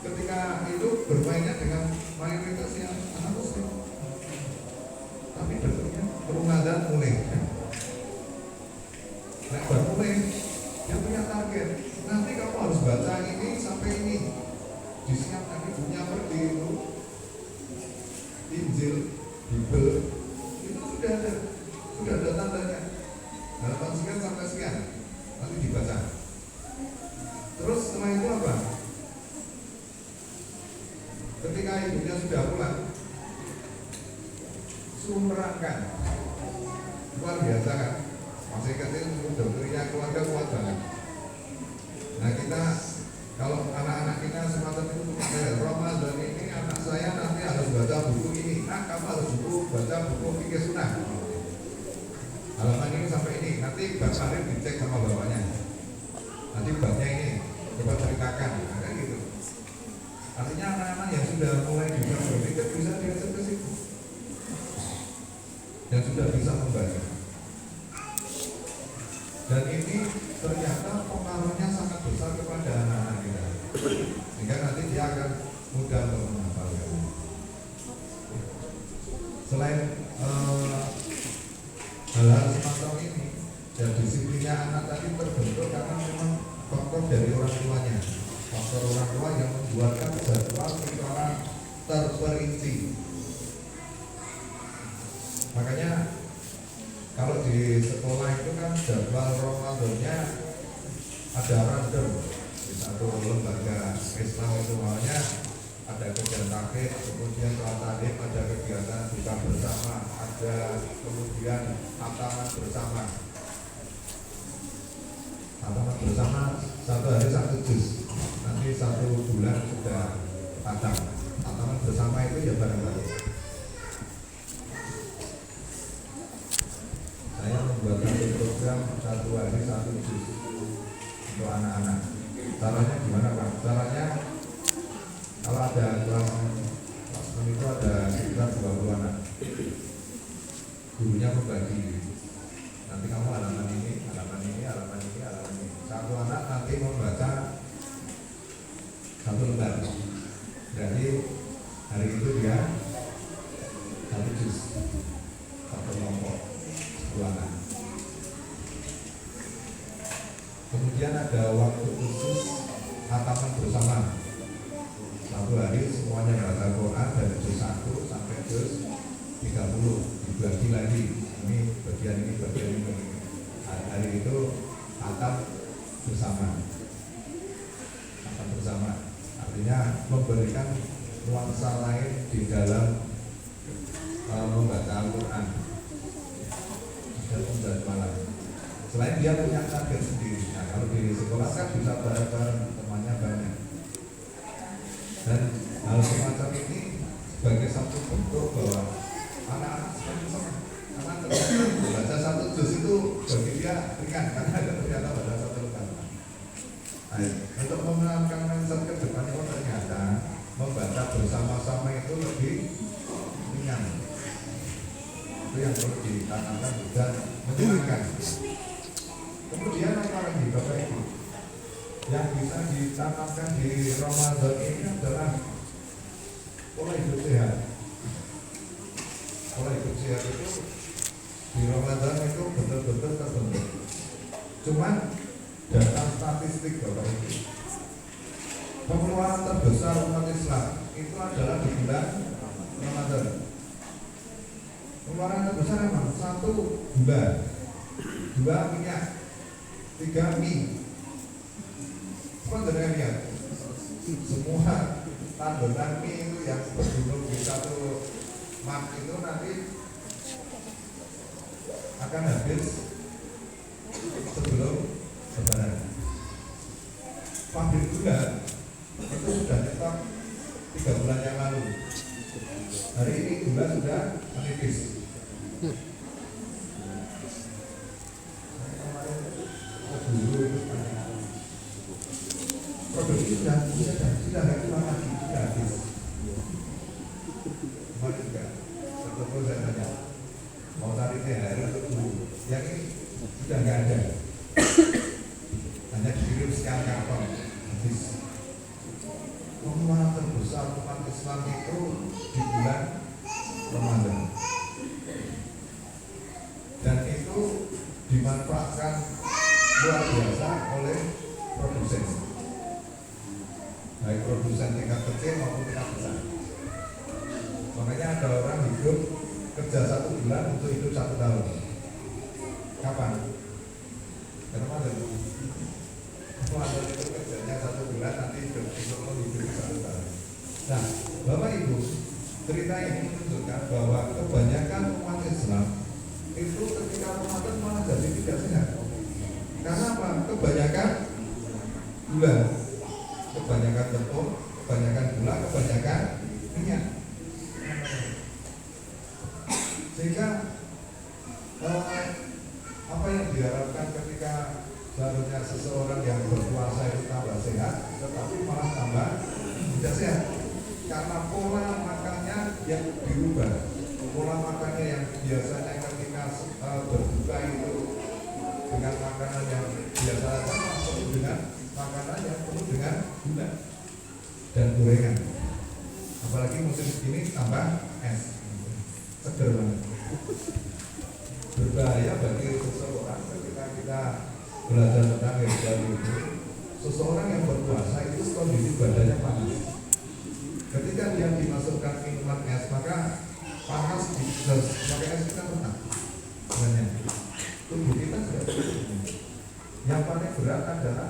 ketika itu bermainnya dengan mayoritas yang anak muslim tapi bentuknya Ramadan mulai baru mulai dia punya target. Nanti kamu harus baca ini sampai ini. Disiapkan ibunya pergi itu Injil, Bible itu sudah ada tandanya. Halaman sekian sampai sekian nanti dibaca. Terus setelah itu apa? Ketika ibunya sudah pulang, suruh merangkan. Luar biasa kan? Masih kecil dokternya keluarga kuat banget. Nah kita kalau anak-anak kita semacam itu Ramadan ini anak saya nanti harus baca buku ini. Nah kamu harus baca buku fikih sunnah. Halaman ini sampai ini. Nanti Bang Arif dicek sama bapaknya. Nanti babnya ini coba ceritakan. Nah, gitu. Artinya anak-anak yang sudah mulai bisa berpikir bisa diajak ke situ. Yang sudah bisa membaca. Dan ini ternyata pengaruhnya sangat besar kepada anak-anak kita, sehingga nanti dia akan mudah untuk menghafalkan. Selain hal-hal semacam ini, dan disiplinnya anak tadi terbentuk karena memang faktor dari orang tuanya, faktor orang tua yang membuatkan jadwal secara terperinci. Makanya kalau di sekolah itu kan jadwal Ramadannya ada random. Di satu lembaga Islam itu maunya ada kegiatan takbir, kemudian sholat tahlil, ada kegiatan buka bersama, ada kemudian hataman bersama. Hataman bersama satu hari satu juz, nanti satu bulan sudah hatam. Hataman bersama itu ya bareng-bareng. Saya membuat satu program satu hari satu juz. anak-anak. Caranya gimana Pak? Caranya kalau ada kelas itu ada sekitar 20 anak, gurunya membagi, nanti kamu halaman ini, halaman ini, halaman ini, halaman ini. Satu anak nanti membaca satu lembar. Jadi hari itu dia satu juz, satu kelompok, 10 anak. Kemudian ada waktu khusus hataman bersama. Satu hari semuanya baca Quran dari juz 1 sampai juz 30, dibagi lagi. Ini bagian ini, bagian ini. Hari itu hatam bersama. Hatam bersama artinya memberikan nuansa lain di dalam membaca Al-Quran. Ada pembelajaran. Selain dia punya target sendiri. Nah, kalau di sekolah kan bisa bareng-bareng, temannya banyak. Dan hal semacam ini sebagai satu bentuk bahwa anak-anak semakin senang. Karena baca satu juz itu bagi dia ringan karena ada ternyata baca satu lembar. Nah, untuk memenangkan mindset ke depan itu ternyata membaca bersama-sama itu lebih ringan. Itu yang perlu ditanamkan dan menyenangkan. Kemudian apa lagi Bapak Ibu? Yang bisa ditanamkan di Ramadan ini adalah pola hidup sehat. Pola hidup sehat itu di Ramadan itu betul-betul terbentuk. Cuman data statistik Bapak Ibu, pengeluaran terbesar umat Islam itu adalah di bulan Ramadan. Pengeluaran terbesar memang 1 gula, 2 minyak, 3 mie. Sebenarnya lihat semua tanduran mie itu yang berjumlah di 1 mak itu nanti akan habis sebelum Lebaran. Pabrik gula itu sudah nyetok 3 bulan yang lalu. Hari ini gula sudah menipis. Produksi sudah habis lagi, sudah habis. Mau juga, betul saya tanya, mau cari THR untuk dulu. Yang ini sudah nggak ada, hanya dikirim sekian karton, habis. Pengeluaran terbesar umat Islam itu di bulan Ramadan, dan itu dimanfaatkan luar biasa oleh produsen, baik produsen tingkat kecil maupun tingkat besar. Makanya ada orang hidup kerja 1 bulan untuk hidup 1 tahun. Kapan? Ramadan. Ramadan itu kerjanya 1 bulan, nanti hidup 1 tahun. Nah, Bapak Ibu, cerita ini menunjukkan bahwa kebanyakan umat Islam itu ketika Ramadan malah jadi tidak sehat. Karena apa? Kebanyakan gula, kebanyakan tepung, kebanyakan gula, kebanyakan minyak. Sehingga apa yang diharapkan ketika seharusnya seseorang yang berpuasa itu tambah sehat, tetapi malah tambah tidak sehat. Karena pola makannya yang dirubah. Pola makannya yang biasanya ketika berbuka itu dengan makanan yang biasa saja, penuh dengan makanan yang penuh dengan gula dan gorengan. Apalagi musim ini tambah es, seger banget. Berbahaya bagi seseorang ketika kita belajar tentang herbal itu. Seseorang yang berpuasa itu kondisi badannya panas. Ketika dia dimasukkan minuman es, maka panas pakai es kita tenang. Tubuh kita sudah yang paling berat adalah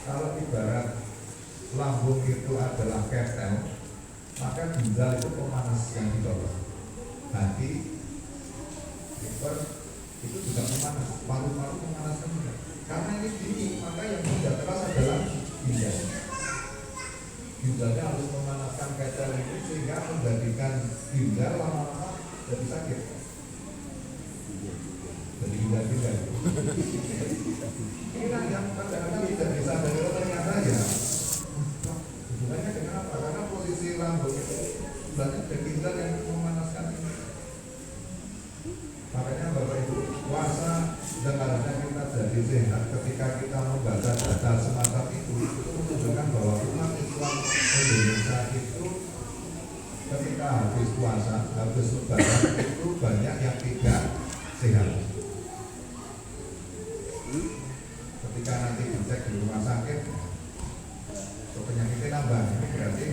kalau ibarat lambung itu adalah ketel, maka ginjal itu pemanas yang di bawah. Hati, liver itu juga pemanas, paru-paru pemanas juga. Karena ini dingin, maka yang tidak keras adalah ginjal. Ginjalnya harus memanaskan ketel itu sehingga menjadikan ginjal lama-lama jadi sakit. Jadi dipindah-pindah. Inilah yang kadang-kadang tidak bisa dari ternyata ya. Hubungannya dengan apa? Karena posisi lambung itu berarti berpindah yang memanaskan ini. Makanya Bapak Ibu, puasa dengarnya kita jadi sehat ketika kita membaca data semacam itu menunjukkan bahwa umat Islam Indonesia itu ketika habis puasa, habis lebaran itu banyak yang tidak sehat. Ketika nanti dicek di rumah sakit, penyakitnya nambah, ini berarti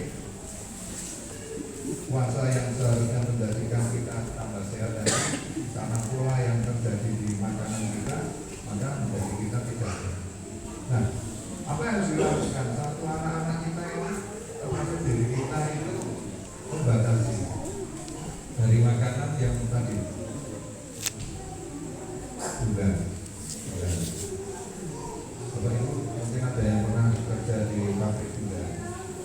puasa yang seharusnya menjadikan kita tambah sehat dan karena pola yang terjadi di makanan kita, maka menjadi kita tidak sehat. Nah, apa yang harus dilakukan? Satu, anak-anak kita ini termasuk diri kita itu membatasi dari makanan yang tadi gula. Bapak Ibu mungkin ada yang pernah kerja di pabrik gula.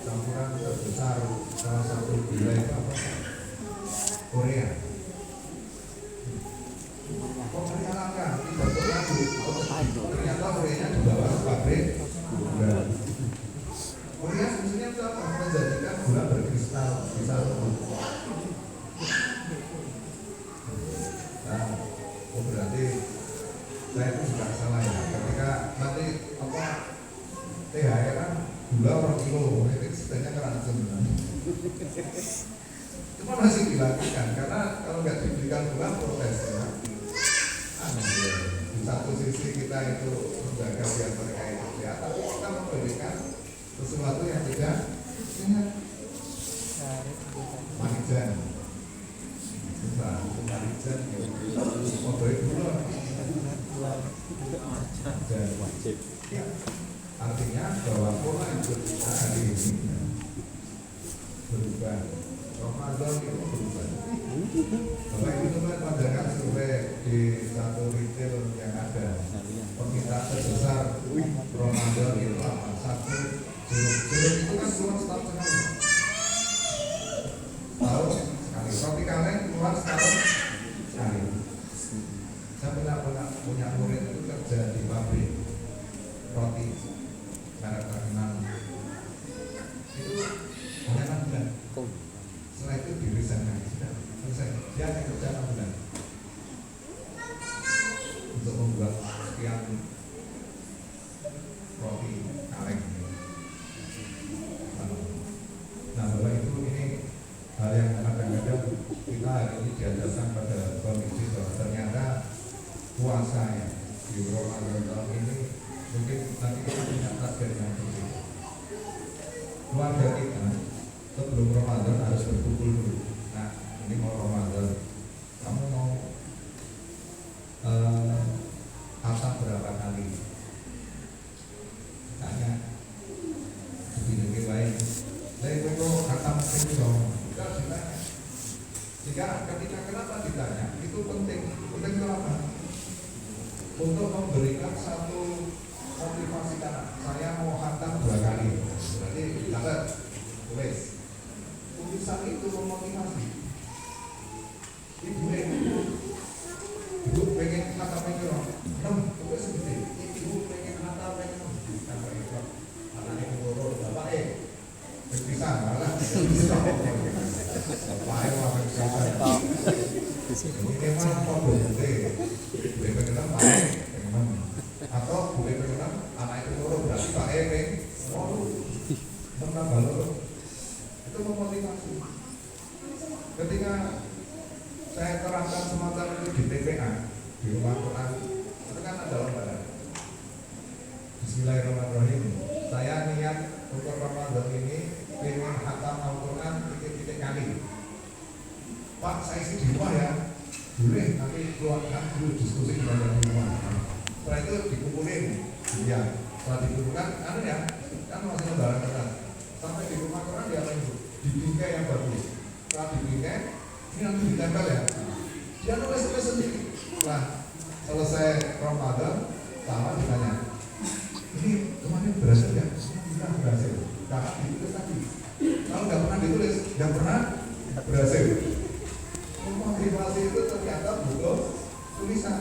Campuran terbesar salah satu gula itu apa? Korea. Kok Korea langka? Tidak berlaku. Ternyata Koreanya dibawa ke pabrik gula. Korea fungsinya itu apa? Menjadikan gula berkristal bisa tumbuh. Nah, oh berarti saya itu juga salah ya. Ketika nanti apa THR kan gula per kilo, itu sebenarnya keracun. Cuma masih dilakukan karena kalau nggak diberikan gula protes ya. Di satu sisi kita itu menjaga biar mereka itu sehat, tapi kita memberikan sesuatu yang tidak sehat. Manijan, manijan, motor itu loh. Dan wajib. Ya. Artinya bahwa pola hidup kita hari ini berubah. Ramadan itu berubah. Bapak Ibu teman pandangan survei di satu retail yang ada. Permintaan terbesar Ramadan itu apa? Satu jeruk itu kan keluar setahun sekali. Setahun sekali. Roti kaleng keluar setahun sekali. Saya punya murid itu kerja di pabrik roti merek terkenal. Itu hanya 6 bulan. Setelah itu dirisannya sudah selesai. Dia hanya kerja 6 bulan untuk membuat sekian roti kaleng. Nah, Bapak Ibu, ini hal yang kadang-kadang kita hari ini diajarkan pada kondisi bahwa ternyata puasanya di Ramadan tahun ini mungkin nanti kita punya target yang berbeda. Keluarga kita sebelum Ramadan harus berkumpul dulu. Nah, ini mau Ramadan, kamu mau khatam berapa kali? Tanya begini baik. Saya itu khatam itu dong. Kita harus ditanya. Jika ketika kenapa ditanya, itu penting. Penting kenapa? Untuk memberikan satu motivasi anak. Saya mau khatam 2 kali. Berarti catat, tulis. Tulisan itu memotivasi. Ibu pengen khatam itu dong. 6, tulis segede. Ibu pengen khatam itu. Apa itu? Anaknya ngurus bapak bisa malah. Bapak mau bisa. Ini memang problem boleh pengenam atau boleh pengenam anak itu nurut berarti Pak tentang balur itu memotivasi. Ketika saya terangkan semacam itu di TPA di rumah Quran itu kan ada lembaran. Bismillahirrahmanirrahim. Saya niat untuk Ramadan ini pengen khatam Al-Quran titik-titik kali. Pak, saya isi di rumah ya. Boleh, nanti keluarkan dulu diskusi di dalam rumah. Setelah itu dikumpulin, ya. Setelah dikumpulkan, ya, kan masih lembaran kertas. Sampai di rumah Quran dia itu dibingkai yang bagus. Setelah dibingkai, ini nanti ditempel ya. Dia nulis sendiri. Setelah selesai Ramadan, sama ditanya. Ini kemarin berhasil ya? Tidak berhasil. Kakak ditulis tadi. Kalau nggak pernah ditulis, nggak pernah berhasil. Motivasi itu ternyata butuh tulisan.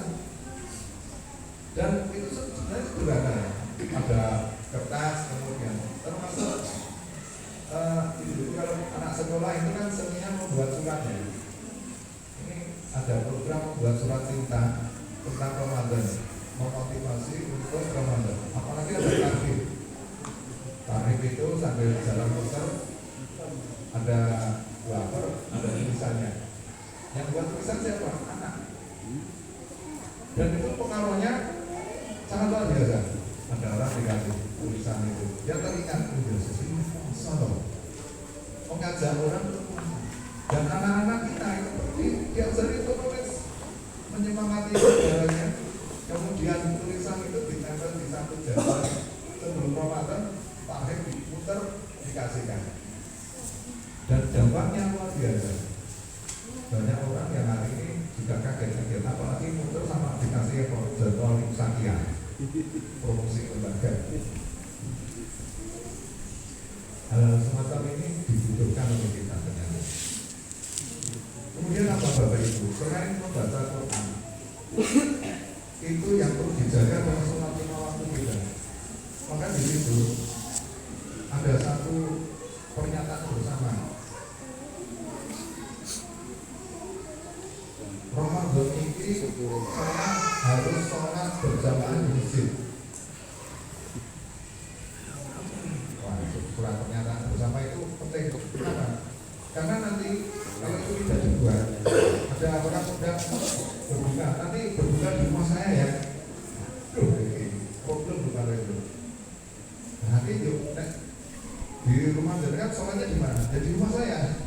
Dan itu sebenarnya sederhana ya. Ada kertas, kemudian termasuk kalau anak sekolah itu kan seninya membuat suratnya. Ini ada program membuat surat cinta tentang Ramadan, memotivasi untuk Ramadan. Apalagi ada tarif. Tarif itu sambil jalan muter ada wafer, ada tulisannya. Yang buat tulisan siapa? Anak. Dan itu pengaruhnya sangat luar biasa. Ada orang dikasih tulisan itu, dia teringat Yesus ini puasa, mengajak orang berpuasa. Dan anak-anak kita itu diajar itu nulis, menyemangati saudaranya. Kemudian tulisan itu ditempel di satu jalan sebelum Ramadan, tarik diputar, dikasihkan. Dan dampaknya luar biasa. Banyak orang yang hari ini juga kaget-kaget, apalagi muter sama dikasih jadwal imsakiah, promosi lembaga. Hal semacam ini dibutuhkan untuk kita ternyata. Kemudian apa Bapak Ibu? Selain membaca Quran, itu yang perlu dijaga adalah sholat lima waktu kita. Maka di situ ada satu pernyataan bersama. Ramadan ini saya harus sholat berjamaah di masjid. Wah, surat pernyataan bersama itu penting. Kenapa? Karena nanti kalau itu tidak dibuat, ada orang muda berbuka, nanti berbuka di rumah saya ya. Duh, ini problem bukan itu. Nanti di rumah jenengan sholatnya di mana? Ya di rumah saya.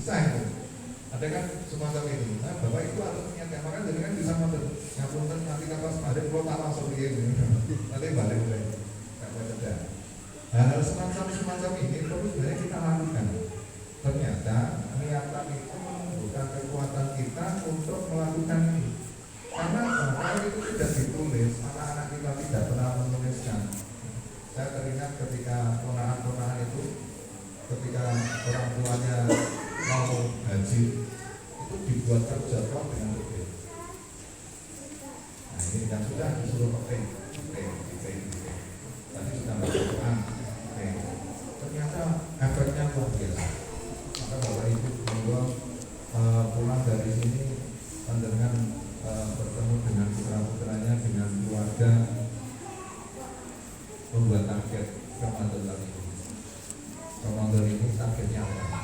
Bisa itu. Ada kan semacam ini. Nah, Bapak itu harus niatkan, maka jenengan bisa model. Ngapunten nanti kapas ada kalau tak langsung begini. Nanti balik boleh. Enggak ada. Hal semacam ini perlu sebenarnya kita lakukan. Ternyata niatan itu menunjukkan kekuatan kita untuk melakukan ini. Karena kalau itu tidak ditulis, anak-anak kita tidak pernah menuliskan. Saya teringat ketika ponakan-ponakan itu, ketika orang tuanya mau haji, itu dibuatkan jadwal dengan detail. Nah ini yang sudah disuruh penting. Tadi sudah melakukan. Ternyata efeknya luar biasa. Maka Bapak Ibu monggo pulang dari sini dengan bertemu dengan putra-putranya, dengan keluarga, membuat target Ramadan ini. Ramadan ini targetnya apa?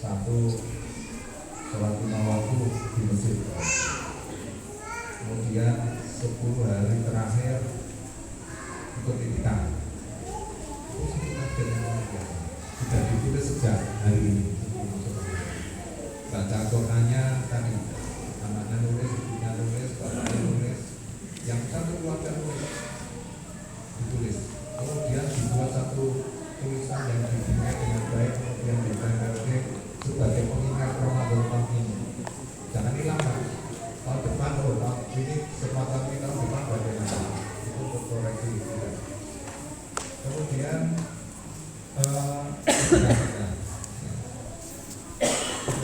Satu, sholat lima waktu di masjid. Kemudian 10 hari terakhir untuk itikaf. Itu satu target yang luar biasa. Sudah ditulis sejak hari ini. Baca Qurannya tadi, anaknya nulis, ibunya nulis, bapaknya nulis, yang satu keluarga nulis, ditulis. Kemudian dibuat satu tulisan yang dibimbing dengan baik, kemudian ditempelkan sebagai pengingat Ramadan tahun ini. Jangan hilang Pak. Tahun depan, tahun ini semacam ini tahun depan bagaimana? Itu untuk koreksi. Kemudian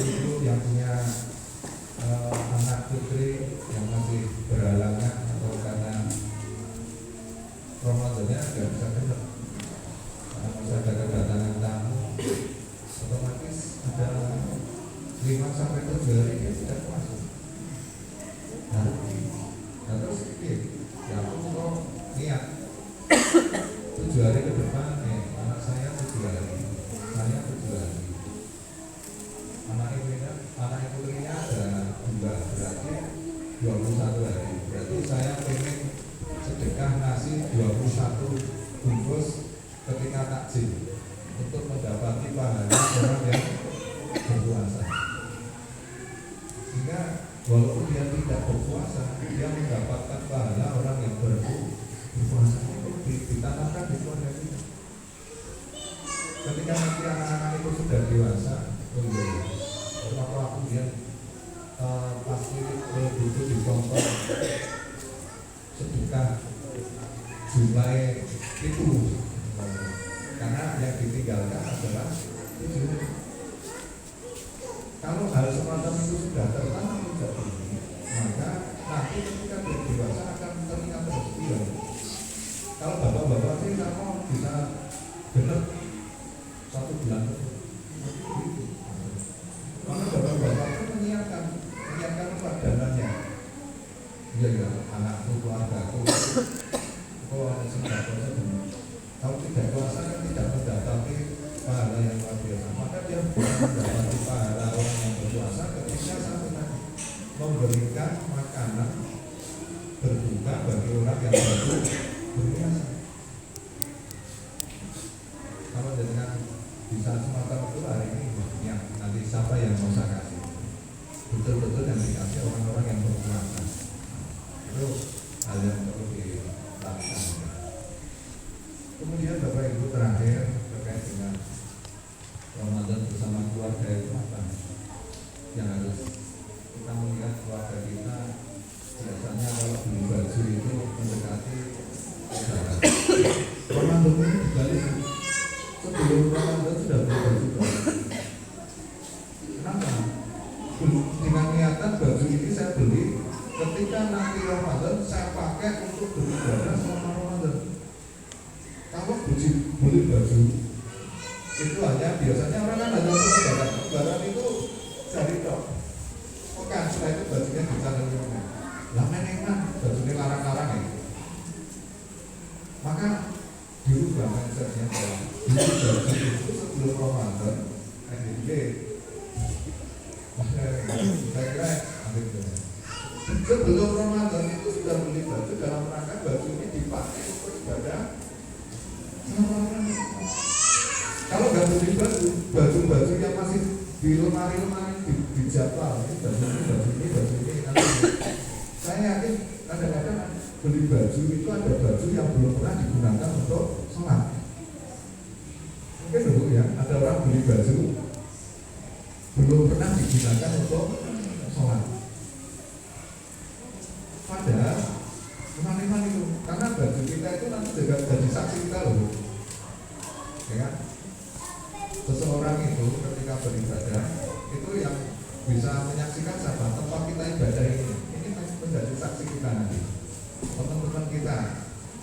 itu yang punya anak putri yang masih berhalangan atau karena Ramadannya nggak bisa keluar, karena masih ada kedatangan tamu, otomatis ada 5-7 hari dia tidak puasa. Nah terus ya aku kok niat 7 hari ke depan anak saya 7 hari, saya 7 hari. Anak putrinya ada 2, berarti 21 hari. Berarti saya pengen sedekah nasi 21 bungkus ketika takjil untuk mendapati pahala orang yang berpuasa. Sehingga walaupun dia tidak berpuasa, dia mendapatkan pahala orang yang berpuasa. Itu ditanamkan di keluarga kita. Ketika nanti anak-anak itu sudah dewasa, maka kemudian pasti butuh dicontoh sedekah jumlah itu, karena yang ditinggalkan adalah itu. Kalau hal semacam itu sudah tertanam sejak ini, maka bisa genep 1 bulan. Maka bapak-bapak itu menyiapkan dananya. Ya, anakku, keluargaku, ada sembako sebelum. Kalau tidak kuasa kan tidak mendatangi pahala yang luar biasa. Maka dia mendapati pahala orang yang berpuasa ketika satu tadi memberikan makanan berbuka bagi orang yang berpuasa. Kalau dengan bisa semacam itu hari ini ya, nanti siapa yang mau saya kasih betul-betul yang dikasih orang-orang yang berpuasa. Itu hal yang perlu dilakukan. Kemudian Bapak Ibu terakhir terkait dengan Ramadan bersama keluarga itu apa yang harus kita melihat keluarga kita. Biasanya kalau beli baju itu mendekati lebaran. Ramadan ini dibalik, sebelum Ramadan sudah beli baju baru. Kenapa? Dengan niatan baju ini saya beli ketika nanti Ramadan saya pakai untuk beribadah selama Ramadan. Kalau beli baju itu hanya biasanya orang kan hanya untuk lebaran itu dari tok. Pekan setelah itu bajunya dicari orang. Lah meneman bajunya larang-larang ya. Maka dirubah mindsetnya bahwa beli baju itu sebelum Ramadan saya kira sebelum Ramadan itu sudah beli baju dalam rangka baju ini dipakai untuk ibadah. Kalau nggak beli baju yang masih di lemari di jadwal ini baju ini nanti saya yakin kadang-kadang beli baju itu ada baju yang belum pernah digunakan untuk sholat. Mungkin dulu ya ada orang beli baju belum pernah digunakan untuk sholat. Padahal teman-teman itu karena baju kita itu nanti juga jadi saksi kita loh, ya kan? Seseorang itu ketika beribadah itu yang bisa menyaksikan siapa tempat kita ibadah ini menjadi saksi kita nanti. Teman-teman kita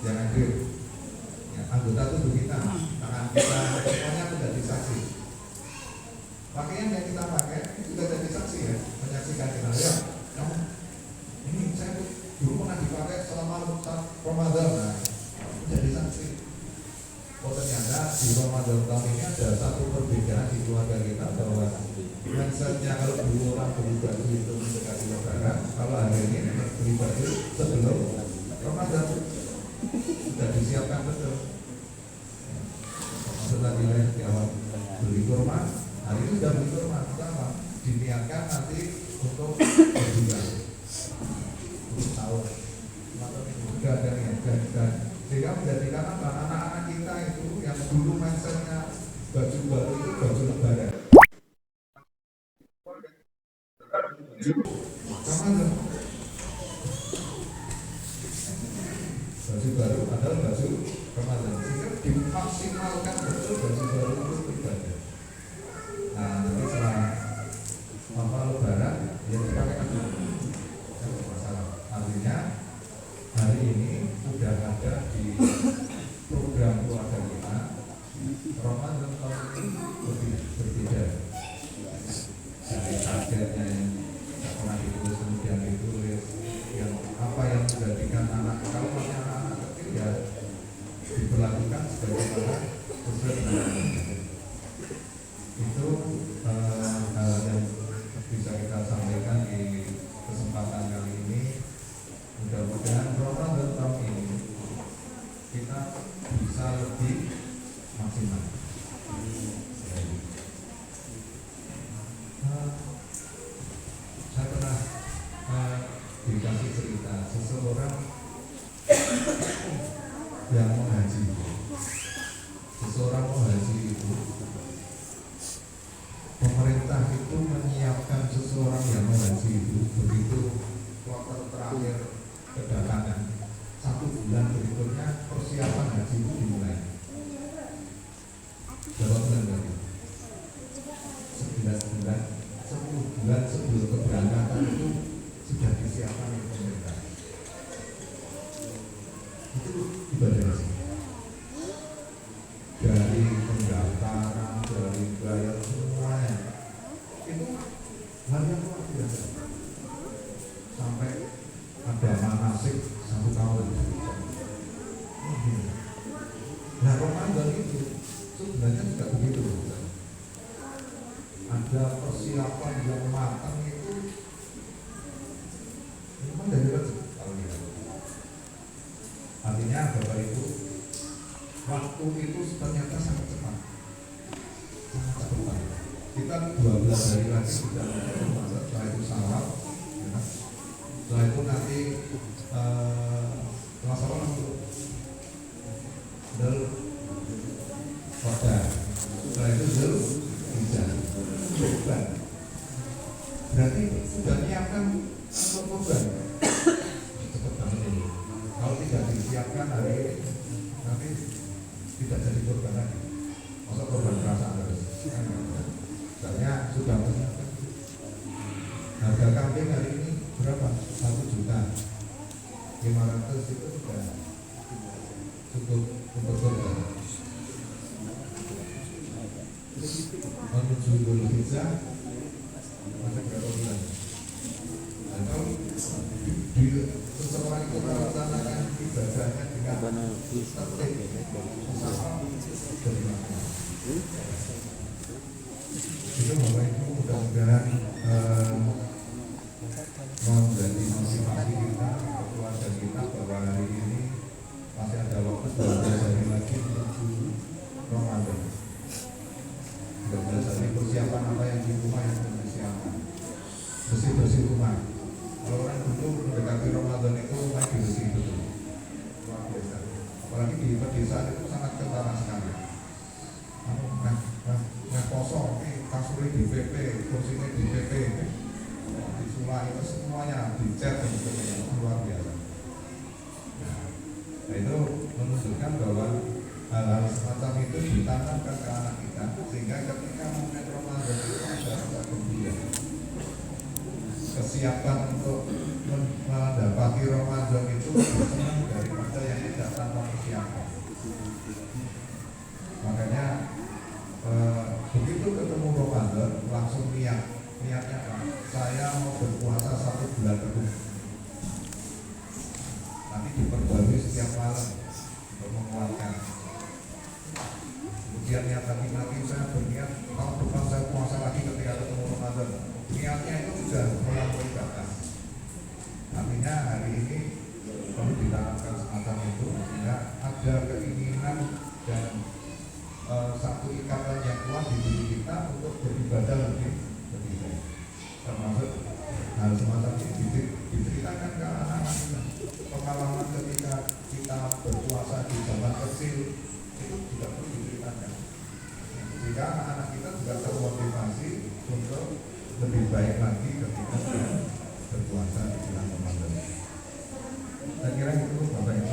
yang hadir, ya, anggota tubuh kita, tangan kita, semuanya menjadi saksi. Pakaian yang kita pakai juga jadi saksi ya, menyaksikan kita. Ya, kamu ini saya dulu pernah dipakai selama Ramadan, nah, menjadi saksi. Oh ternyata di Ramadan tahun ini ada satu perbedaan di keluarga kita bahwa mindsetnya kalau dulu orang beli baju itu mendekati lebaran, kalau hari ini beli baju sebelum Ramadan sudah disiapkan betul. Setelah di awal beli kurma, hari ini sudah beli kurma, pertama diniatkan nanti untuk berbuka untuk sahur. Sudah ada niat sehingga menjadikan apa anak-anak kita itu yang dulu mindsetnya baju baru itu baju lebaran. Sama baju baru adalah baju Ramadan sehingga dimaksimalkan betul baju baru itu ibadah. Nah nanti setelah lebaran ya dipakai lagi. Masalah artinya hari ini sudah ada di program keluarga kita Ramadan tahun ini berbeda dari targetnya yang tidak pernah ditulis kemudian ditulis yang apa yang menjadikan anak kalau masih anak-anak kecil ya diberlakukan sebagaimana sesuai dengan itu hal yang bisa kita sampaikan di kesempatan kali ini. Mudah-mudahan Ramadan tahun ini kita bisa lebih maksimal. Saya pernah dikasih cerita seseorang yang mau haji. Seseorang mau haji itu pemerintah itu menyiapkan seseorang yang mau haji itu begitu kuartal terakhir kedatangan 1 bulan berikutnya persiapan haji itu dimulai. Nah Ramadan itu sebenarnya juga begitu. Ada persiapan yang matang itu memang dari rezeki kalau kita. Artinya Bapak Ibu, waktu itu ternyata sangat cepat. Sangat cepat. Kita 12 hari lagi sudah Ramadan, setelah itu Syawal, ya. Setelah itu nanti Syawal Qa'dah. Setelah itu Zulhijjah. Syawal. Berarti sudah menyiapkan untuk kurban. Cepat banget ini. Kalau tidak disiapkan hari ini, nanti tidak jadi kurban lagi. Masa kurban perasaan harus. Misalnya sudah menyiapkan. Harga kambing hari ini berapa? 1.500.000 itu sudah cukup untuk kurban. Menuju Zulhijjah masih berapa bulan? Atau seseorang itu melaksanakan ibadahnya dengan tertib sama dari mana? Itu Bapak Ibu mudah-mudahan menjadi motivasi kita, keluarga kita bahwa hari ini masih ada waktu 12 hari lagi menuju Ramadan. 12 hari persiapan apa yang di rumah yang perlu disiapkan. Bersih-bersih rumah. Kalau orang dulu mendekati Ramadan itu rumah bersih betul. Luar biasa. Apalagi di pedesaan itu sangat kentara sekali. Nah kosong, kasurnya di PP, kursinya di PP, disulai itu semuanya dicat luar biasa. Nah itu menunjukkan bahwa hal-hal semacam itu ditanamkan ke anak kita sehingga ketika momen Ramadan itu ada rasa gembira. Kesiapan untuk mendapati Ramadan itu lebih senang daripada yang tidak tanpa persiapan. Makanya begitu ketemu Ramadan langsung niatnya saya mau berpuasa 1 bulan penuh. Nanti diperbarui setiap malam untuk menguatkan. Kemudian niat lagi saya berniat tahun depan saya puasa lagi ketika ketemu Ramadan. Niatnya itu sudah melampaui batas. Artinya hari ini perlu ditanamkan semacam itu sehingga ada keinginan dan satu ikatan yang kuat di diri kita untuk beribadah lebih baik. Termasuk hal semacam ini diceritakan ke anak-anak kita. Pengalaman ketika kita berpuasa di zaman kecil itu juga perlu diceritakan. Sehingga anak-anak kita juga termotivasi untuk lebih baik lagi ketika berpuasa di bulan Ramadan. Saya kira itu Bapak Ibu.